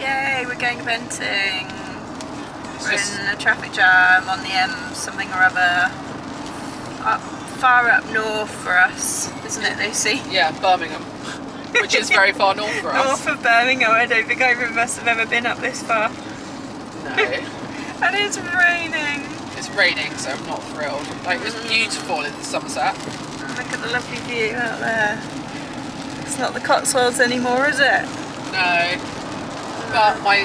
Yay, we're going venting. We're in a traffic jam on the M something or other. Far up north for us, isn't it, Lucy? Yeah, Birmingham, which is very far north for us. North of Birmingham, I don't think either of us have ever been up this far. No. And it's raining. It's raining, so I'm not thrilled. Like, it was beautiful in Somerset. Look at the lovely view out there. It's not the Cotswolds anymore, is it? No. But my,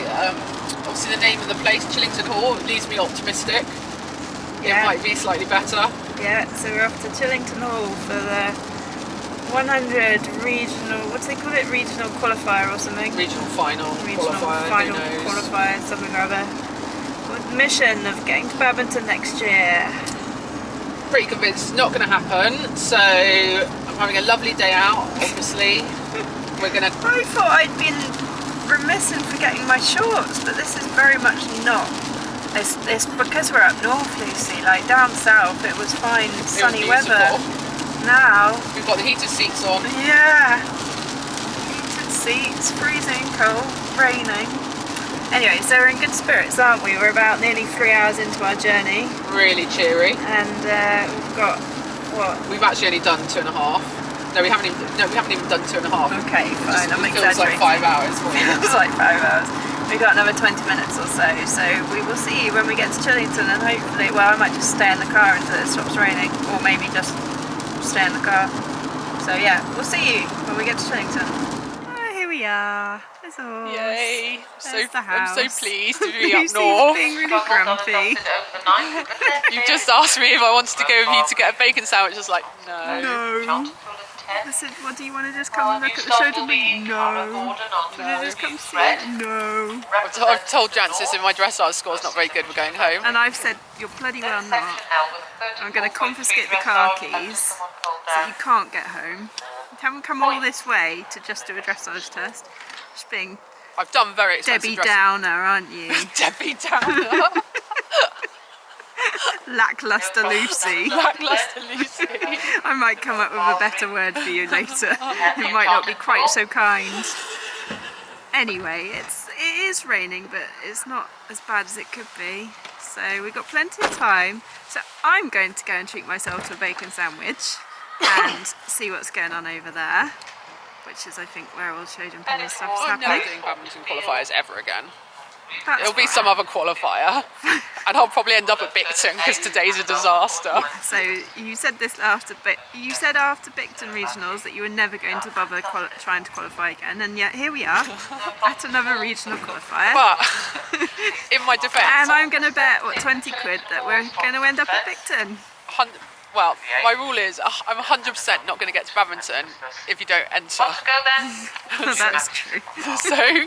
obviously the name of the place, Chillington Hall, leaves me optimistic. Yeah. It might be slightly better. Yeah, so we're off to Chillington Hall for the 100 regional, what do they call it? Regional qualifier or something? Regional final qualifier, something or other. With the mission of getting to Badminton next year. Pretty convinced it's not going to happen, so I'm having a lovely day out, obviously. We're going to... I thought I'd been remiss in forgetting my shorts, but this is very much not. It's because we're up north, Lucy. Like down south, it was fine, sunny weather. Now we've got the heated seats on. Yeah, heated seats, freezing cold, raining. Anyway, so we're in good spirits, aren't we? We're about nearly 3 hours into our journey. Really cheery. And we've got what? We've actually only done 2.5. No, we haven't even done 2.5. Okay, fine. I'm exaggerating. It feels like 5 hours for you. It feels like 5 hours. We've got another 20 minutes or so we will see when we get to Chillington, and hopefully, well, I might just stay in the car until it stops raining, or maybe just stay in the car. So yeah, we'll see you when we get to Chillington. Oh, here we are. There's all. Yay! I'm so pleased to be up north. Lucy's being really grumpy. You've just asked me if I wanted to go with you to get a bacon sandwich. I was like, no. No. I said, what, do you want to just come and look at the Showjumping? No. Do you just come see it? No. I've told Jancis if my dressage score's not very good, we're going home. And I've said, you're bloody well not. I'm going to confiscate the car keys so you can't get home. You haven't come all this way to just do a dressage test. Just being I've done very expensive Debbie Downer, aren't you? Debbie Downer. Lackluster Lucy. Lackluster Lucy. I might come up with a better word for you later. It might not be quite so kind. Anyway, it is raining, but it's not as bad as it could be. So we've got plenty of time. So I'm going to go and treat myself to a bacon sandwich and see what's going on over there, which is, I think, where all Showjumping and stuff is happening. I'm never doing badminton qualifiers ever again. That's It'll be some other qualifier, and I'll probably end up at Bicton because today's a disaster. So you said this after Bicton regionals that you were never going to bother trying to qualify again, and yet here we are at another regional qualifier. But in my defence, and I'm going to bet 20 quid that we're going to end up at Bicton. Well, my rule is I'm 100% not going to get to Badminton if you don't enter. That's true. So.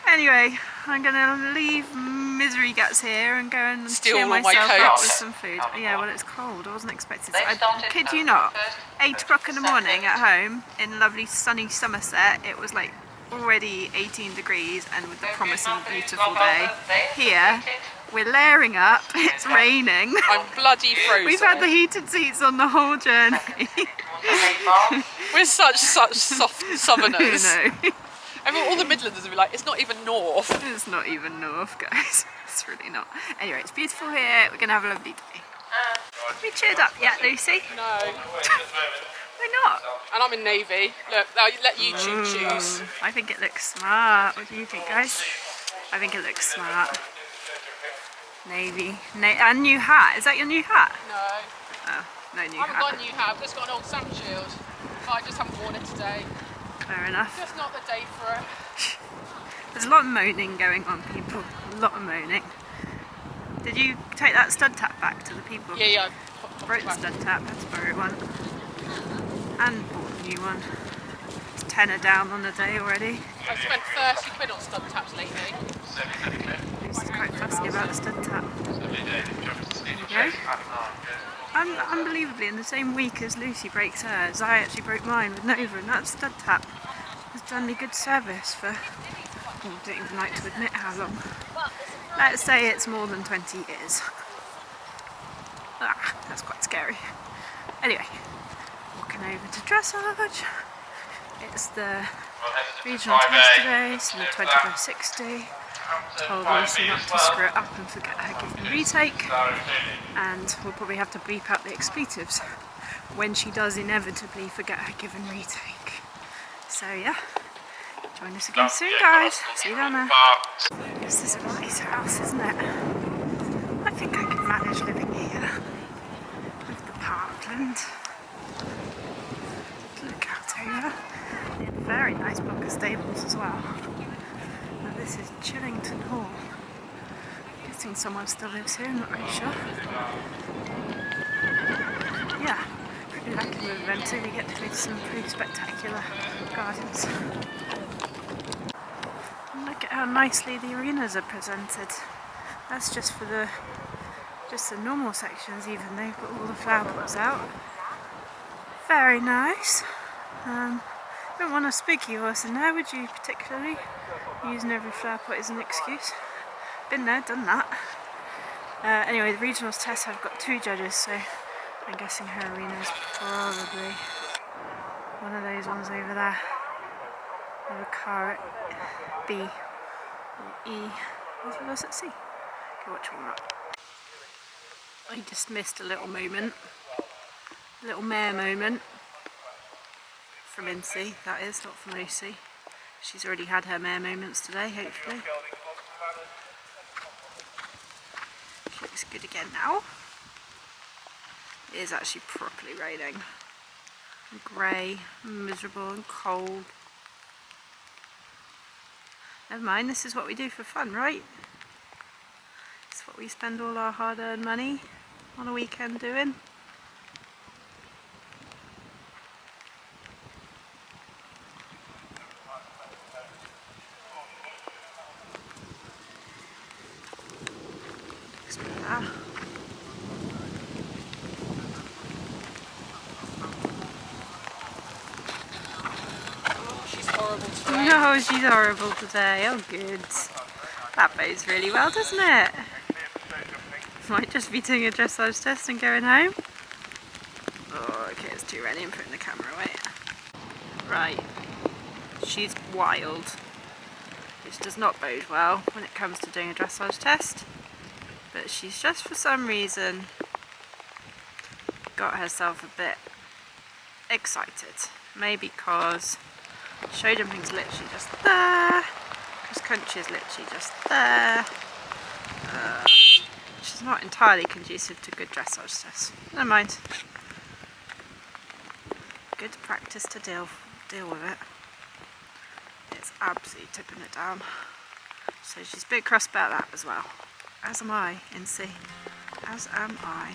Anyway, I'm going to leave misery guts here and go and cheer all my myself up coats. with some food. Yeah, well, it's cold. I wasn't expecting it. I kid you not. 8 o'clock in the morning at home in lovely sunny Somerset. It was like already 18 degrees and with the promise of a beautiful day. Here, we're layering up. It's raining. I'm bloody frozen. We've had the heated seats on the whole journey. We're such soft southerners. I know. All the Midlanders will be like, it's not even north. It's not even north, guys. It's really not. Anyway, it's beautiful here. We're going to have a lovely day. We cheered up yet, Lucy? No. We're not. And I'm in navy. Look, I'll let you choose. I think it looks smart. What do you think, guys? I think it looks smart. Navy. And new hat. Is that your new hat? No. Oh, no new I hat. haven't got a new hat. I've just got an old sun shield. But I just haven't worn it today. Fair enough. Just not the day for it. There's a lot of moaning going on, people. A lot of moaning. Did you take that stud tap back to the people? Yeah. Broke the stud tap, had to borrow one. And bought a new one. It's tenner down on the day already. I've spent 30 quid on stud taps lately. Lucy's quite fussy about the stud tap. There you go. Unbelievably, in the same week as Lucy breaks hers, I actually broke mine with Nova, and that stud tap has done me good service for, I don't even like to admit how long. Let's say it's more than 20 years. That's quite scary. Anyway, walking over to Dressage. It's the regional test today, so the 20 by 60. Told Lucy not to screw it up and forget her give and retake, and we'll probably have to bleep out the expletives when she does inevitably forget her give and retake. So yeah, join us again soon guys, see you down there. This is a nice house, isn't it? I think I can manage living here with the parkland. Look out over. They have a very nice block of stables as well. Now this is Chillington Hall. I'm guessing someone still lives here, I'm not really sure. Yeah, pretty lucky with them too. We get to go to some pretty spectacular gardens. And look at how nicely the arenas are presented. That's just for the normal sections, even they've got all the flower pots out. Very nice. Don't want a spooky horse in there, would you, particularly? Using every flower pot as an excuse. Been there, done that. Anyway, the regionals test have got 2 judges, so I'm guessing her arena is probably one of those ones over there. With a car at B or E. Both of us at C. Okay, watch one up. I just missed a little moment. A little mare moment. From Insey, that is, not from Lucy. She's already had her mare moments today, hopefully. She looks good again now. It is actually properly raining. And grey, and miserable and cold. Never mind, this is what we do for fun, right? It's what we spend all our hard-earned money on a weekend doing. Oh, she's horrible today. Oh, good. That bodes really well, doesn't it? Might just be doing a dressage test and going home. Oh, okay, it's too rainy. I'm putting the camera away. Right. She's wild, which does not bode well when it comes to doing a dressage test. But she's just for some reason got herself a bit excited. Maybe because Showjumping's literally just there, cross country is literally just there, which is not entirely conducive to good dressage tests. Never mind. Good practice to deal with it. It's absolutely tipping it down. So she's a bit cross about that as well. As am I, Insey. As am I.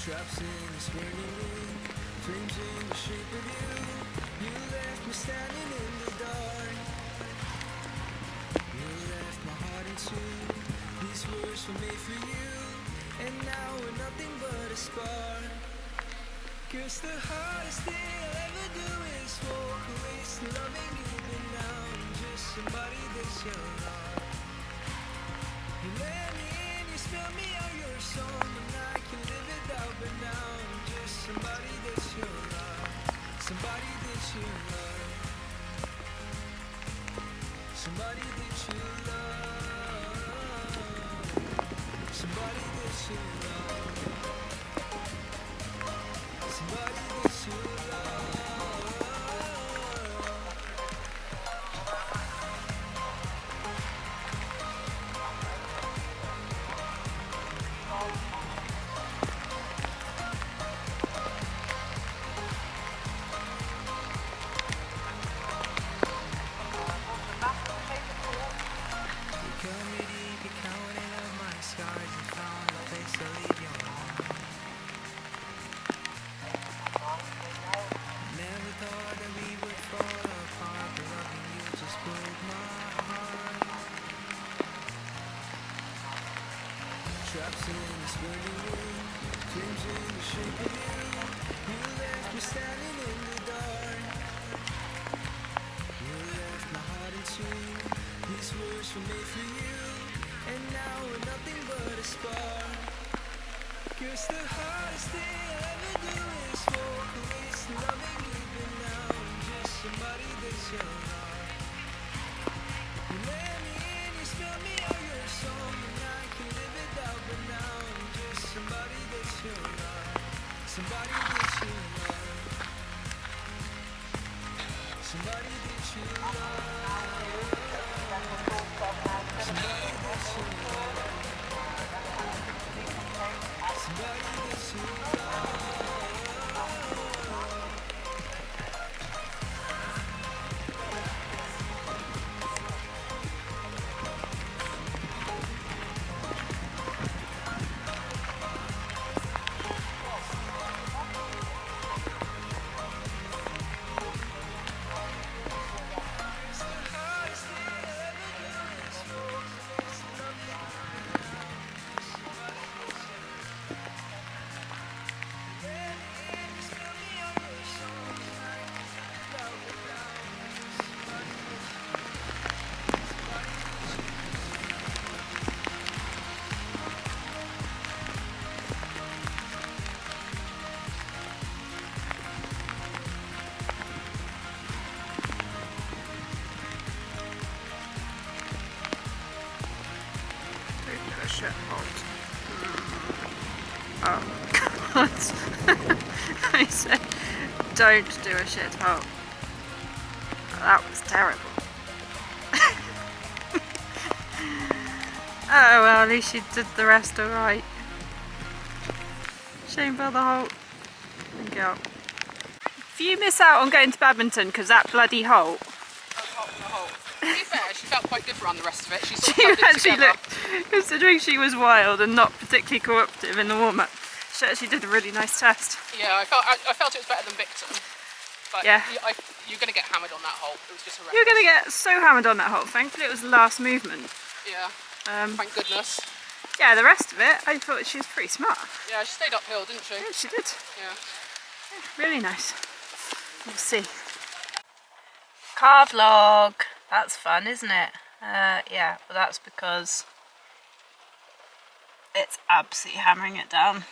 Traps in the spinning wind, flames in the shape of you. You left me standing in the dark. You left my heart in two. These words were made for you, and now we're nothing but a spark. 'Cause the hardest thing I'll ever do is walk away, still loving you, but now I'm just somebody that you love. You let me in, you spell me out your song, and I can live it out, but now I'm just somebody that you love. Somebody that you love. Somebody that you love. Somebody that you love. Somebody that you love. spark. 'Cause the hardest thing I'll ever do is walk away, still loving you, but now I'm just somebody that you're not. You let me in, you spell me out your song, and I can live without, but now I'm just somebody that you're not. Somebody that you love. Somebody that you love. Somebody that you love. Somebody that you love. Shit halt. Oh god. I said don't do a shit halt. That was terrible. Oh well, at least she did the rest alright. Shame for the halt. Thank you. If you miss out on going to Badminton because that bloody halt. To be fair, she felt quite good around the rest of it. She sort of She held it actually together. looked, considering she was wild and not particularly cooperative in the warm-up, she actually did a really nice test. Yeah, I felt it was better than Bicton. But Yeah. You're going to get hammered on that hole. It was just horrendous. You're going to get so hammered on that hole. Thankfully it was the last movement. Yeah, thank goodness. Yeah, the rest of it, I thought she was pretty smart. Yeah, she stayed uphill, didn't she? Yeah, she did. Yeah. Really nice. We'll see. Car vlog. That's fun, isn't it? Yeah, well that's because it's absolutely hammering it down.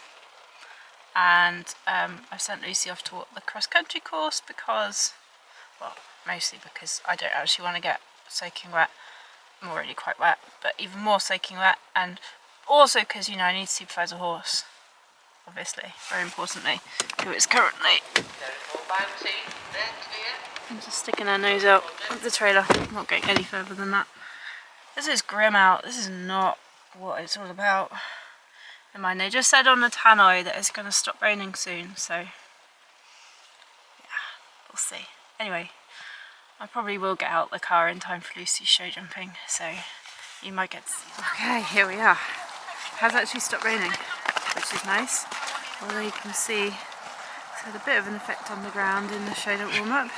And I've sent Lucy off to walk the cross-country course because, well, mostly because I don't actually want to get soaking wet. I'm already quite wet, but even more soaking wet, and also because, you know, I need to supervise a horse, obviously, very importantly, who is currently... I'm just sticking her nose out of the trailer. I'm not going any further than that. This is grim out. This is not what it's all about. Never mind, they just said on the tannoy that it's going to stop raining soon, so yeah, we'll see. Anyway, I probably will get out the car in time for Lucy's show jumping, so you might get to see that. Okay, here we are. It has actually stopped raining, which is nice. Although you can see it's had a bit of an effect on the ground in the show jump warm up.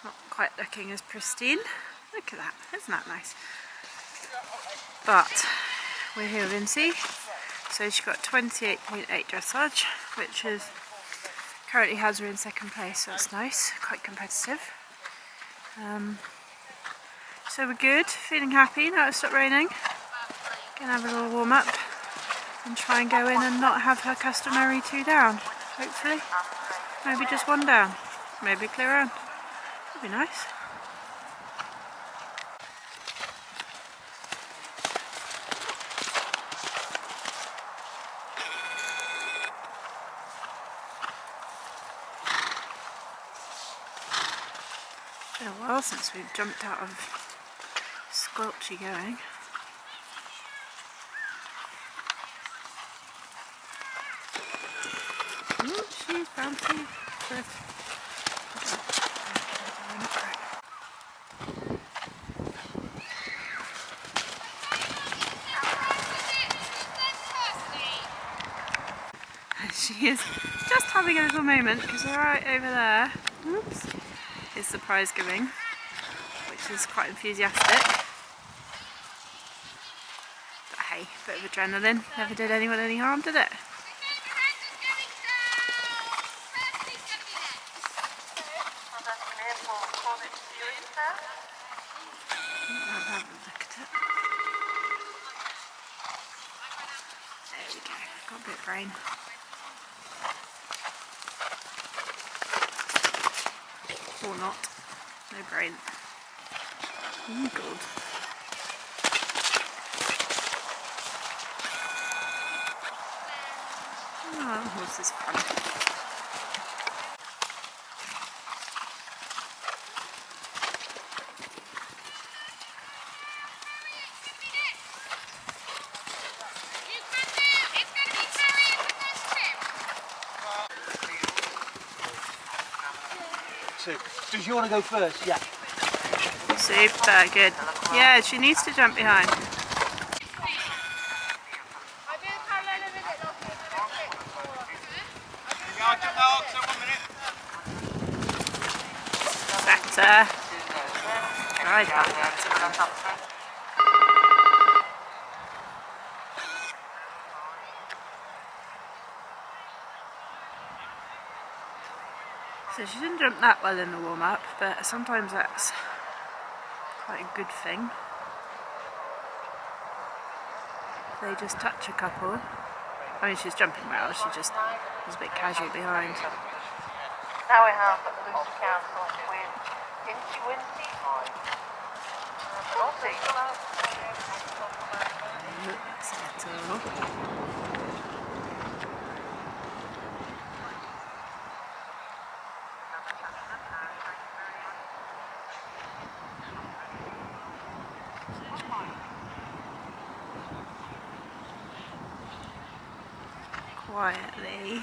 Not quite looking as pristine. Look at that, isn't that nice? But we're here with Insey. So she got 28.8 dressage, which is currently has her in second place, so that's nice, quite competitive. So we're good, feeling happy now it's stopped raining. Gonna have a little warm up and try and go in and not have her customary 2 down, hopefully. Maybe just 1 down, maybe clear round. That'd be nice. It's been a while since we've jumped out of squelchy going. Ooh, she's bouncy. Good. She is just having a little moment because right over there, oops, is surprise giving, which is quite enthusiastic. But hey, bit of adrenaline, never did anyone any harm, did it? I'll have a look at it. you go. Got a bit of brain. Or not. No brain. Oh god. Oh, horse is fun. Does you want to go first? Yeah. Super good. Yeah, she needs to jump behind. Better. Try that. So she didn't jump that well in the warm-up, but sometimes that's quite a good thing. They just touch a couple. I mean, she's jumping well, she just was a bit casual behind. Now we have Lucy Castle with Insey. Settle. Quietly.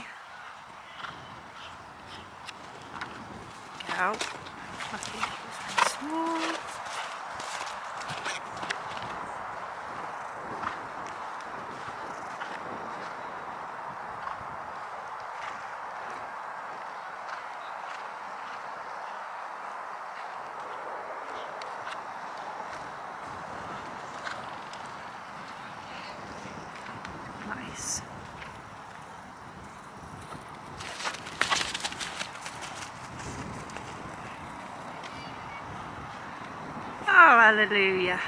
Get out. Must be very small. Nice. Oh, hallelujah.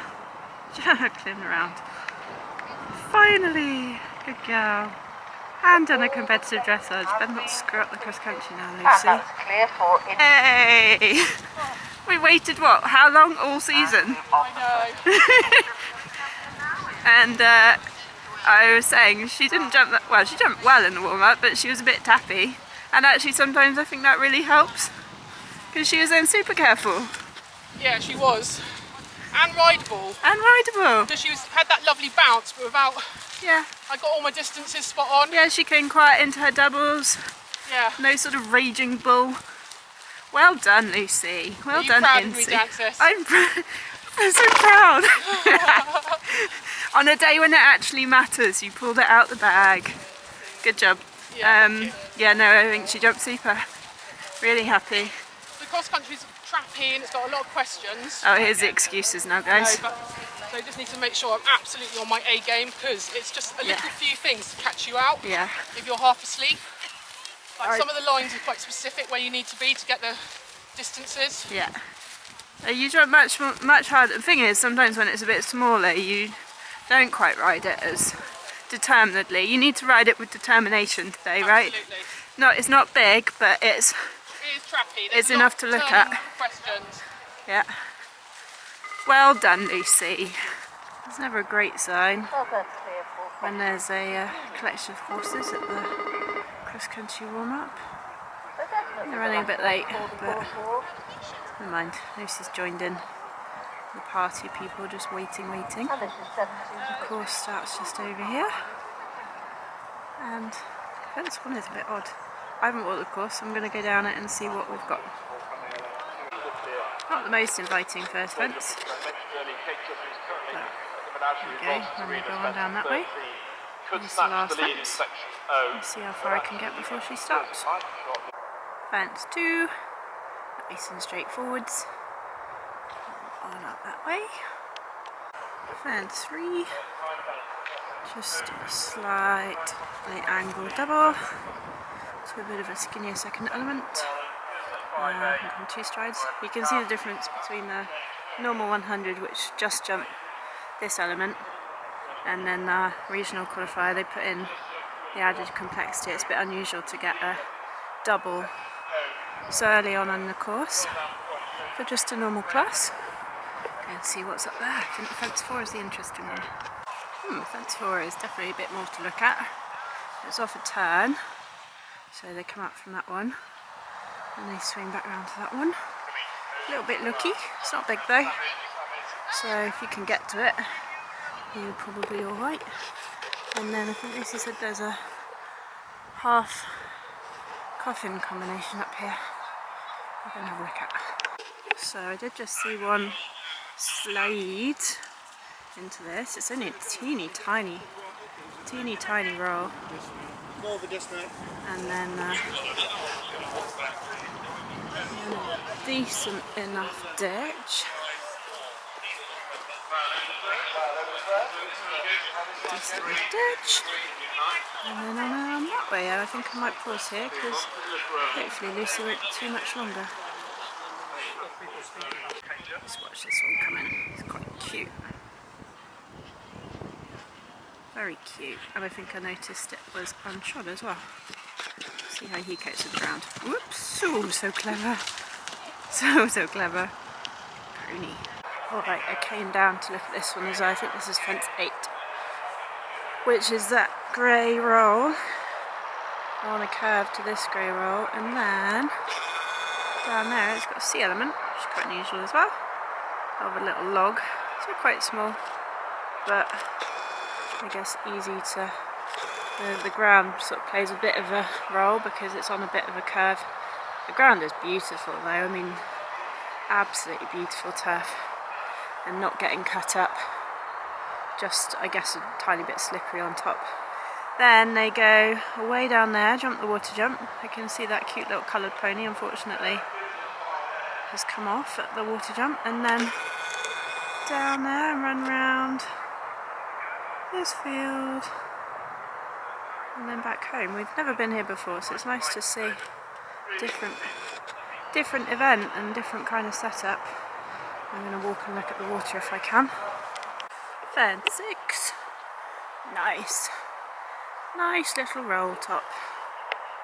Juggling around. Finally! Good girl. And done a competitive dressage. Better not screw up the cross country now, Lucy. That's clear for Insey. Hey! We waited what? How long? All season? I And I was saying she didn't jump that well. She jumped well in the warm-up, but she was a bit tappy. And actually, sometimes I think that really helps because she was then super careful know. Yeah, she was. And rideable. and rideable. Because she had that lovely bounce, but without... Yeah, I got all my distances spot on. yeah. She came quiet into her doubles. Yeah. No sort of raging bull. Well done, Lucy. Well Are you done, proud of me, Insey. Dancers? I'm so proud. On a day when it actually matters, you pulled it out the bag. Good job. Yeah, thank you. Yeah, no, I think she jumped super. Really happy. The cross country's trappy and it's got a lot of questions. Oh, here's the excuses now, guys. So I just need to make sure I'm absolutely on my A game because it's just a little few things to catch you out Yeah. if you're half asleep. Like Right. some of the lines are quite specific where you need to be to get the distances. Yeah. You jump much harder. The thing is, sometimes when it's a bit smaller, you don't quite ride it as determinedly. You need to ride it with determination today, right? Absolutely. No, it's not big, but it's It is trappy. It's There's a enough lot to of look turning at. Questions. yeah. Well done, Lucy. It's never a great sign Well, that's clear for when there's a collection of horses at the cross-country warm-up. They're running a bit late, but never mind. Lucy's joined in the party of people just waiting. And this is 17. The course starts just over here. And fence one is a bit odd. I haven't walked the course, so I'm going to go down it and see what we've got. Not the most inviting first fence. But there we go, and we go on down that way. Here's the last fence. Let's see how far I can get before she starts. Fence 2, nice and straightforwards. On up that way. Fence 3, just a slightly angled double to a bit of a skinnier second element. On 2 strides. You can see the difference between the normal 100, which just jumped this element, and then the regional qualifier they put in the added complexity. It's a bit unusual to get a double so early on in the course for just a normal class. Go and see what's up there. I think fence 4 is the interesting one. Fence 4 is definitely a bit more to look at. It's off a turn, so they come up from that one and they swing back around to that one. A little bit lucky, it's not big though, so if you can get to it you're probably alright. And then I think Lucy said there's a half coffin combination up here we're going to have a look at. So I did just see one slide into this. It's only a teeny tiny roll. And then a decent enough ditch. Decent enough ditch. And then on that way, I think I might pause here because hopefully Lucy won't be too much longer. Let's watch this one come in. It's quite cute. Very cute. And I think I noticed it was unshod as well. See how he coats the ground. Whoops! Oh, so clever. So clever. Pony. Alright, I came down to look at this one as well. I think this is fence 8. Which is that grey roll on a curve to this grey roll, and then down there it's got a sea element, which is quite unusual as well, of a little log, so quite small, but I guess easy to, the ground sort of plays a bit of a role because it's on a bit of a curve. The ground is beautiful though, I mean absolutely beautiful turf and not getting cut up. Just, I guess, a tiny bit slippery on top. Then they go way down there, jump the water jump. I can see that cute little coloured pony, unfortunately, has come off at the water jump. And then down there and run round this field. And then back home. We've never been here before, so it's nice to see different event and different kind of setup. I'm going to walk and look at the water if I can. Fence 6. Nice little roll top,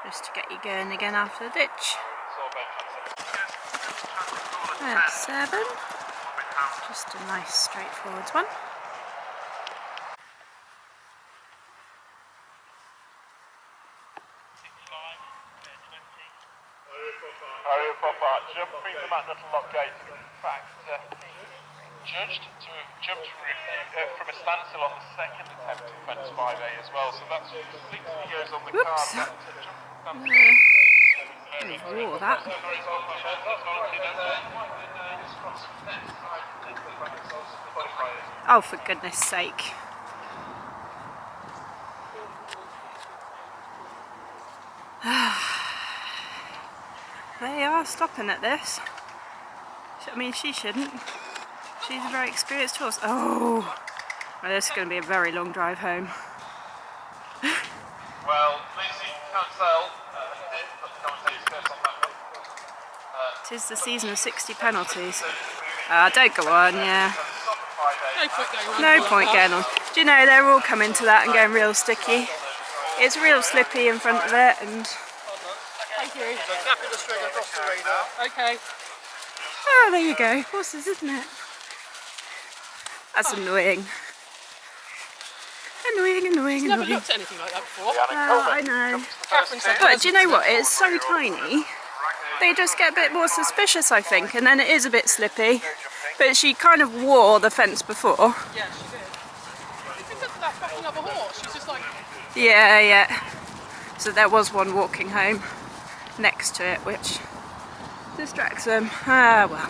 just to get you going again after the ditch. Fence 7. Just a nice straightforward one. Jumping from that little lock gate, in fact, judged to have jumped from a standstill on the second attempt at fence 5A as well, so that's completely the years on the card. Whoa, that. Oh, for goodness sake. They are stopping at this. I mean, she shouldn't. She's a very experienced horse. Oh, well, this is going to be a very long drive home. Well, Lucy can't tell. Tis the season of 60 penalties. Don't go on, yeah. No point going on. Do you know, they're all coming to that and going real sticky. It's real slippy in front of it, and... Thank you. Okay. Oh, there you go. Horses, isn't it? That's annoying. Annoying. Never looked at anything like that before. I know. But do you know what? It's so tiny. They just get a bit more suspicious, I think, and then it is a bit slippy. But she kind of wore the fence before. Yeah, she did. You think that's backing up a horse? She's just like... Yeah. So there was one walking home next to it, which distracts them. Ah, well.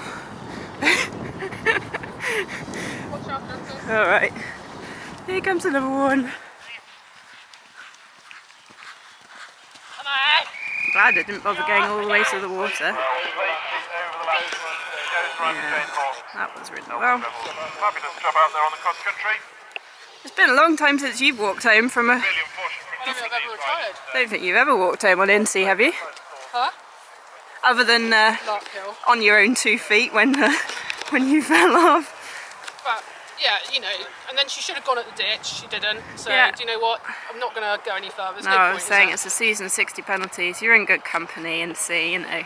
Watch out, Jensen. Alright. Here comes another one. Glad I didn't bother going all the way to the water. Yeah, that was really well. Fabulous job out there on the cross country. It's been a long time since you've walked home from a... I don't think I've ever retired. Don't think you've ever walked home on Insey, have you? Huh? Other than Larkhill. on your own 2 feet when you fell off. But yeah, you know, and then she should have gone at the ditch. She didn't. So Yeah. do you know what? I'm not going to go any further. There's No, no I point, was is saying there? it's a season 60 penalties. You're in good company, Insey, you know.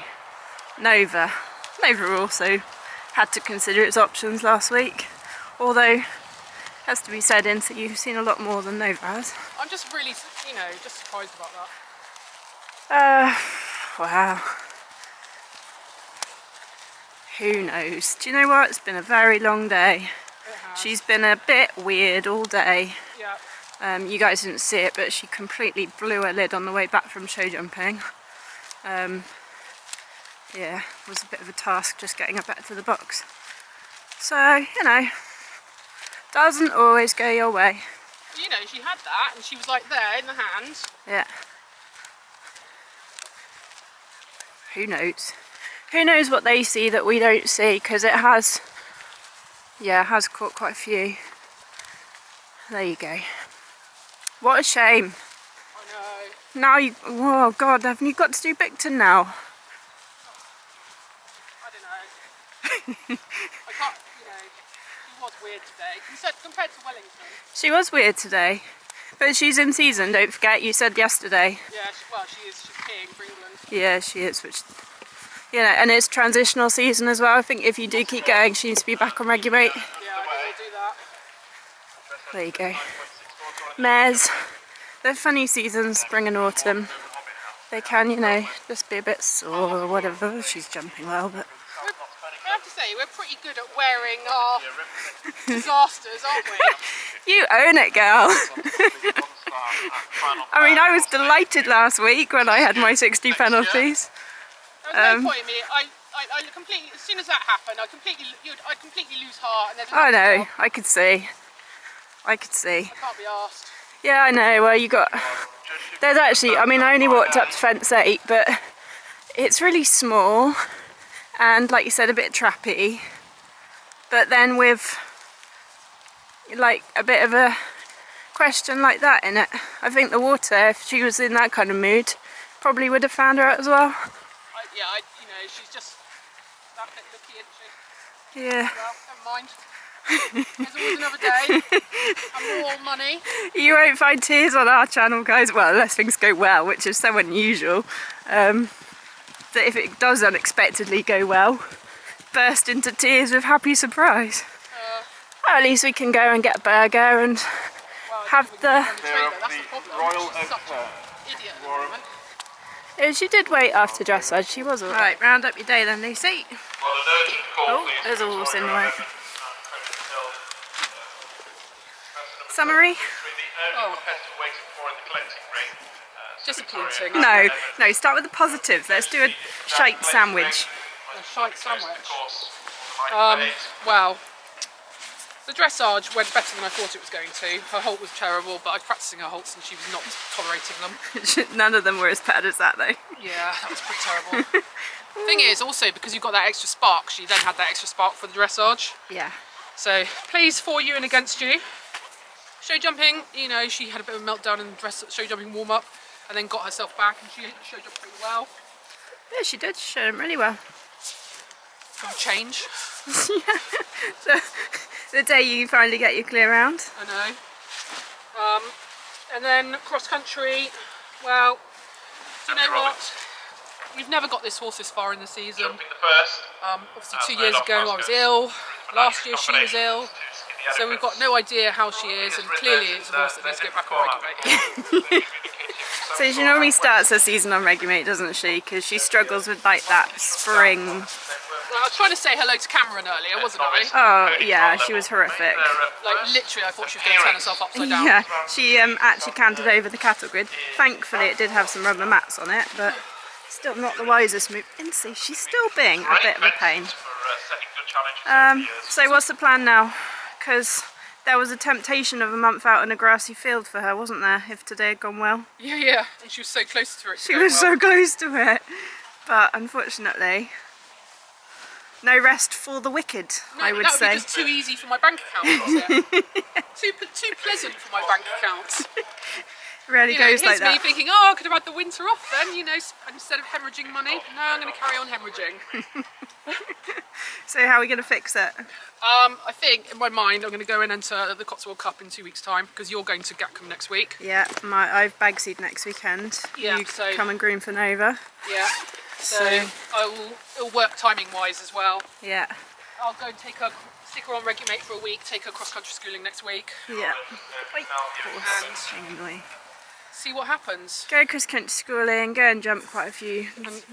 Nova also had to consider its options last week. Although, has to be said, Insey, you've seen a lot more than Nova has. I'm just really, you know, just surprised about that. Wow. Who knows? Do you know what? It's been a very long day. It has. She's been a bit weird all day. Yeah. You guys didn't see it, but she completely blew her lid on the way back from Showjumping. Yeah, it was a bit of a task just getting her back to the box. So, you know, doesn't always go your way. You know, she had that and she was like there in the hand. Yeah. Who knows? Who knows what they see that we don't see, because it has, yeah, it has caught quite a few. There you go. What a shame. I know. Now you, oh God, haven't you got to do Bicton now? I don't know. I can't, you know, she was weird today. Compared to Wellington. She was weird today, but she's in season, don't forget, you said yesterday. Yeah, well, she is. She's peeing for England. Yeah, she is, which, you know, and it's transitional season as well. I think if you do keep going, she needs to be back on regular rate. Yeah, I think we'll do that. There you go. Mares, they're funny seasons, spring and autumn. They can, you know, just be a bit sore or whatever. She's jumping well, but... I have to say, we're pretty good at wearing our disasters, aren't we? You own it, girl. I mean, I was delighted last week when I had my 60 penalties. There was no point in me. I completely, as soon as that happened, I'd completely lose heart. And there's I nothing know, I could see. I could see. I can't be arsed. Yeah, I know. Well, you got... There's actually... I mean, I only walked up to fence 8, but it's really small. And, like you said, a bit trappy. But then with, like, a bit of a question like that in it, I think the water, if she was in that kind of mood, probably would have found her out as well. You know, she's just that bit lucky, isn't she? Yeah. Well, never mind. There's always another day and more money. You won't find tears on our channel, guys. Well, unless things go well, which is so unusual. That if it does unexpectedly go well, burst into tears with happy surprise. Well, at least we can go and get a burger and have the... That's the problem. She's such an idiot at the moment. Yeah, she did wait after dressage, she was alright. Right, round up your day then, Lucy. Oh, there's a horse in the way. Summary? Oh. Disappointing. No, start with the positives. Let's do a shite sandwich. A shite sandwich. Well, the dressage went better than I thought it was going to. Her halt was terrible, but I was practicing her halts and she was not tolerating them. None of them were as bad as that though. Yeah, that was pretty terrible. Thing is, also, because you've got that extra spark, she then had that extra spark for the dressage. Yeah. So, plays for you and against you. Showjumping, you know, she had a bit of a meltdown in the showjumping warm-up and then got herself back and she showjumped pretty well. Yeah, she did. She showed him really well. For a change. Yeah. So, the day you finally get your clear round. I know. And then cross-country, well, do you know what? We've never got this horse this far in the season. Obviously 2 years ago I was ill, last year she was ill, so we've got no idea how she is, and clearly it's a horse that needs to go back on regular rate. So she normally starts her season on regular rate, doesn't she? Because she struggles with like that spring. Well, I was trying to say hello to Cameron earlier, wasn't I? Oh yeah, she was horrific. Like literally I thought she was going to turn herself upside down. Yeah, she actually canted over the cattle grid. Thankfully it did have some rubber mats on it, but still not the wisest move. Insey, she's still being a bit of a pain. So what's the plan now? Because there was a temptation of a month out in a grassy field for her, wasn't there, if today had gone well? Yeah, and she was so close to it. She was so close to it. But unfortunately, no rest for the wicked, I would say. That would be just too easy for my bank account, was it? too pleasant for my bank account. Really you know, goes like here's me that. thinking, oh, I could have had the winter off then, you know, instead of hemorrhaging money. No, I'm going to carry on hemorrhaging. So how are we going to fix it? I think in my mind I'm going to go and enter the Cotswold Cup in 2 weeks' time because you're going to Gatcombe next week. Yeah, I've bag seed next weekend. Yeah, you so come and groom for Nova. yeah. So it'll work timing wise as well. Yeah. I'll go and stick her on Regulate for a week, take her cross country schooling next week. Yeah. And see what happens. Go cross country schooling, go and jump quite a few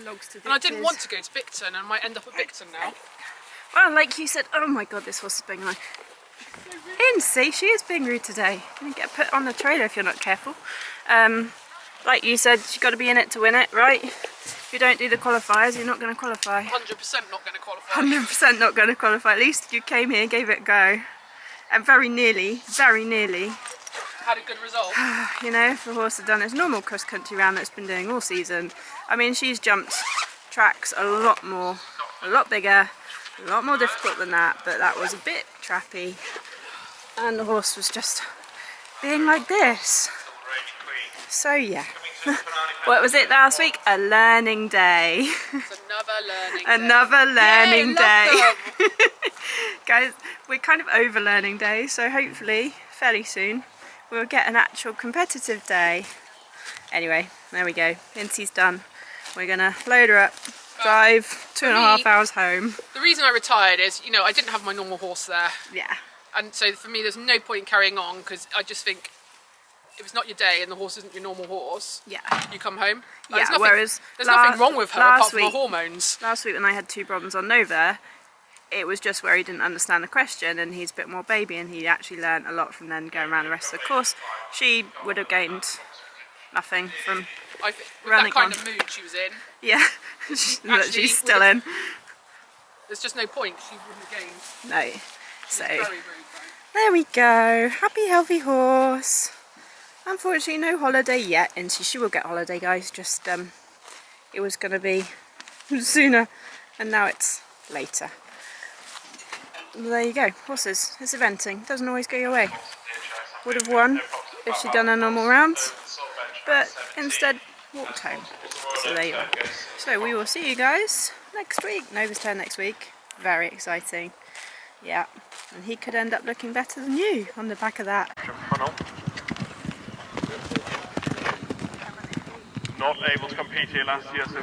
logs to And I didn't want to go to Bicton and I might end up at Bicton now. Well, like you said, oh my god, this horse is being like... Insey, she is being rude today. You're going to get put on the trailer if you're not careful. Like you said, you've got to be in it to win it, right? If you don't do the qualifiers, you're not going to qualify. 100% not going to qualify. 100% not going to qualify. At least you came here, gave it a go. And very nearly, had a good result. you know, if the horse had done its normal cross-country round that it's been doing all season. I mean, she's jumped tracks a lot bigger, a lot more difficult than that, but that was a bit trappy. And the horse was just being like this. So yeah. What was it last week? A learning day. It's Another learning day. Yay, Guys, we're kind of over learning day, so hopefully, fairly soon, we'll get an actual competitive day. Anyway, there we go. Insey's done. We're gonna load her up, drive 2.5 hours home. The reason I retired is, you know, I didn't have my normal horse there. Yeah. And so for me, there's no point in carrying on because I just think if it's not your day and the horse isn't your normal horse, Yeah. you come home. Yeah, there's nothing wrong with her apart from her hormones. Last week when I had 2 problems on Nova, it was just where he didn't understand the question and he's a bit more baby and he actually learned a lot from then going around the rest of the course. She would have gained nothing from With running that kind on. of mood she was in, Yeah, that she's still in. there's just no point. She wouldn't have gained. No. So Very rude, though. there we go. Happy, healthy horse. Unfortunately, no holiday yet. And she will get holiday, guys. Just it was going to be sooner, and now it's later. There you go. Horses. It's eventing. Doesn't always go your way. Would have won if she'd done her normal rounds, but instead walked home. So there you are. So we will see you guys next week. Nova's turn next week. Very exciting. Yeah, and he could end up looking better than you on the back of that. Not able to compete here last year, so